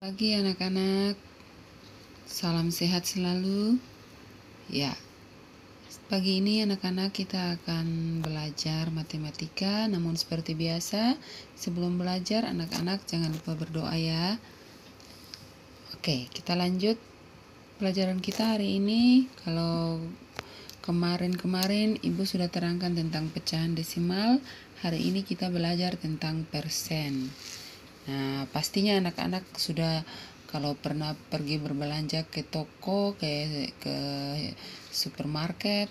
Pagi anak-anak, salam sehat selalu. Ya, pagi ini anak-anak kita akan belajar matematika. Namun seperti biasa, sebelum belajar anak-anak jangan lupa berdoa ya. Oke, kita lanjut pelajaran kita hari ini. Kalau kemarin Ibu sudah terangkan tentang pecahan desimal, hari ini kita belajar tentang persen. Nah, pastinya anak-anak sudah kalau pernah pergi berbelanja ke toko, ke supermarket,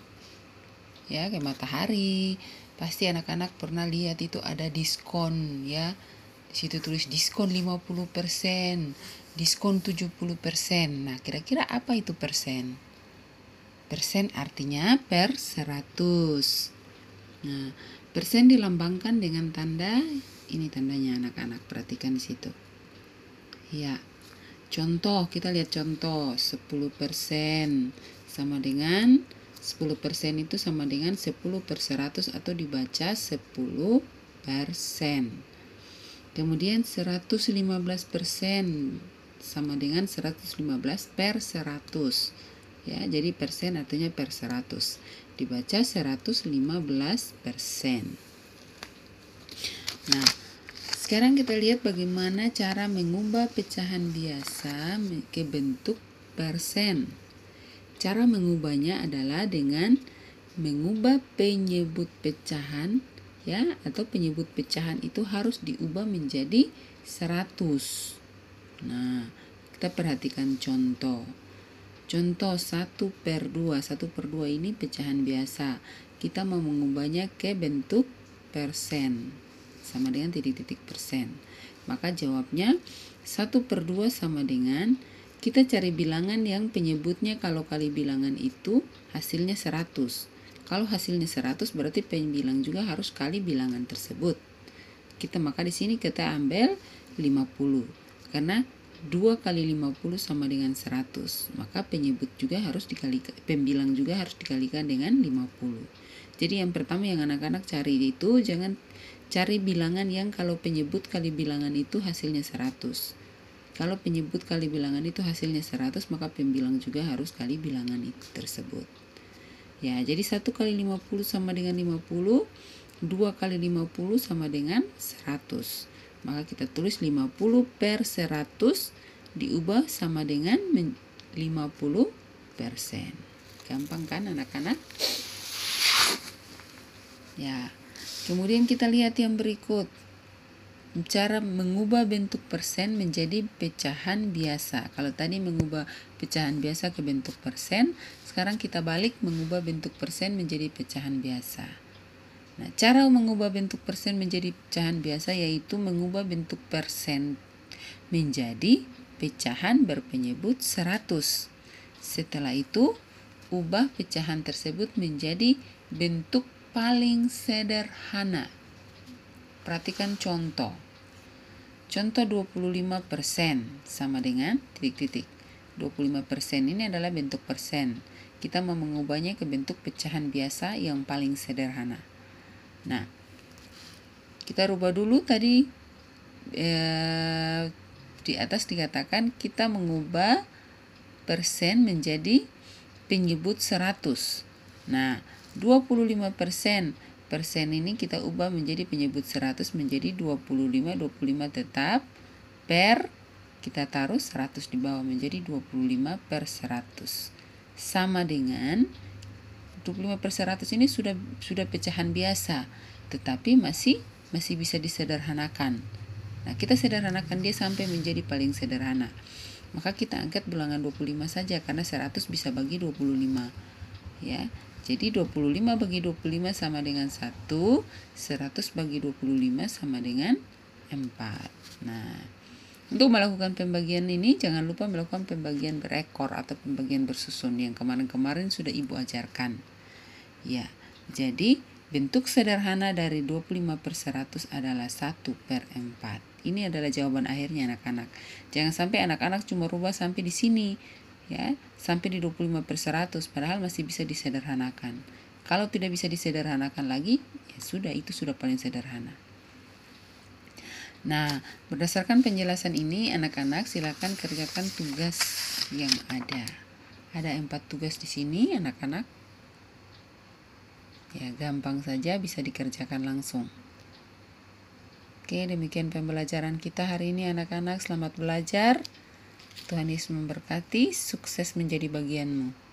ya, ke Matahari, pasti anak-anak pernah lihat itu ada diskon, ya. Di situ tulis diskon 50%, diskon 70%. Nah, kira-kira apa itu persen? Persen artinya per 100. Nah, persen dilambangkan dengan tanda, ini tandanya anak-anak, perhatikan di situ. Ya, contoh, kita lihat contoh, 10% sama dengan 10% itu sama dengan 10 per 100 atau dibaca 10%. Kemudian 115% sama dengan 115 per 100. Ya, jadi persen artinya per 100. Dibaca 115%. Nah, sekarang kita lihat bagaimana cara mengubah pecahan biasa ke bentuk persen. Cara mengubahnya adalah dengan mengubah penyebut pecahan, ya, atau penyebut pecahan itu harus diubah menjadi 100. Nah, kita perhatikan contoh. Contoh 1/2. 1/2 ini pecahan biasa. Kita mau mengubahnya ke bentuk persen, sama dengan titik-titik persen. Maka jawabnya 1/2 sama dengan, kita cari bilangan yang penyebutnya kalau kali bilangan itu hasilnya 100. Kalau hasilnya 100 berarti pembilang juga harus kali bilangan tersebut. Maka di sini kita ambil 50. Karena 2 kali 50 sama dengan 100. Maka penyebut juga harus dikalikan, pembilang juga harus dikalikan dengan 50. Jadi yang pertama yang anak-anak cari itu, jangan cari bilangan yang kalau penyebut kali bilangan itu hasilnya 100. Kalau penyebut kali bilangan itu hasilnya 100, maka pembilang juga harus kali bilangan itu tersebut. Ya, jadi 1 kali 50 sama dengan 50, 2 kali 50 sama dengan 100. Maka kita tulis 50 per 100 diubah sama dengan 50%. Gampang kan anak-anak? Ya. Kemudian kita lihat yang berikut. Cara mengubah bentuk persen menjadi pecahan biasa. Kalau tadi mengubah pecahan biasa ke bentuk persen, sekarang kita balik mengubah bentuk persen menjadi pecahan biasa. Nah, cara mengubah bentuk persen menjadi pecahan biasa yaitu mengubah bentuk persen menjadi pecahan berpenyebut 100. Setelah itu, ubah pecahan tersebut menjadi bentuk paling sederhana. Perhatikan contoh. Contoh 25% sama dengan titik-titik. 25% ini adalah bentuk persen. Kita mau mengubahnya ke bentuk pecahan biasa yang paling sederhana. Nah, kita rubah dulu tadi di atas dikatakan kita mengubah persen menjadi penyebut 100. Nah, 25%. Persen ini kita ubah menjadi penyebut 100 menjadi 25. 25 tetap per, kita taruh 100 di bawah menjadi 25 per 100. Sama dengan 25 per 100 ini sudah pecahan biasa, tetapi masih bisa disederhanakan. Nah, kita sederhanakan dia sampai menjadi paling sederhana. Maka kita angkat bilangan 25 saja karena 100 bisa bagi 25. Ya. Jadi 25 bagi 25 sama dengan 1, 100 bagi 25 sama dengan 4. Nah, untuk melakukan pembagian ini jangan lupa melakukan pembagian berekor atau pembagian bersusun yang kemarin-kemarin sudah Ibu ajarkan. Ya, jadi bentuk sederhana dari 25 per 100 adalah 1 per 4. Ini adalah jawaban akhirnya anak-anak. Jangan sampai anak-anak cuma rubah sampai di sini, ya, sampai di 25 per 100, padahal masih bisa disederhanakan. Kalau tidak bisa disederhanakan lagi, ya sudah, itu sudah paling sederhana. Nah, berdasarkan penjelasan ini, anak-anak silakan kerjakan tugas yang ada. Ada 4 tugas di sini, anak-anak. Ya, gampang saja bisa dikerjakan langsung. Oke, demikian pembelajaran kita hari ini anak-anak. Selamat belajar. Tuhan Yesus memberkati, sukses menjadi bagianmu.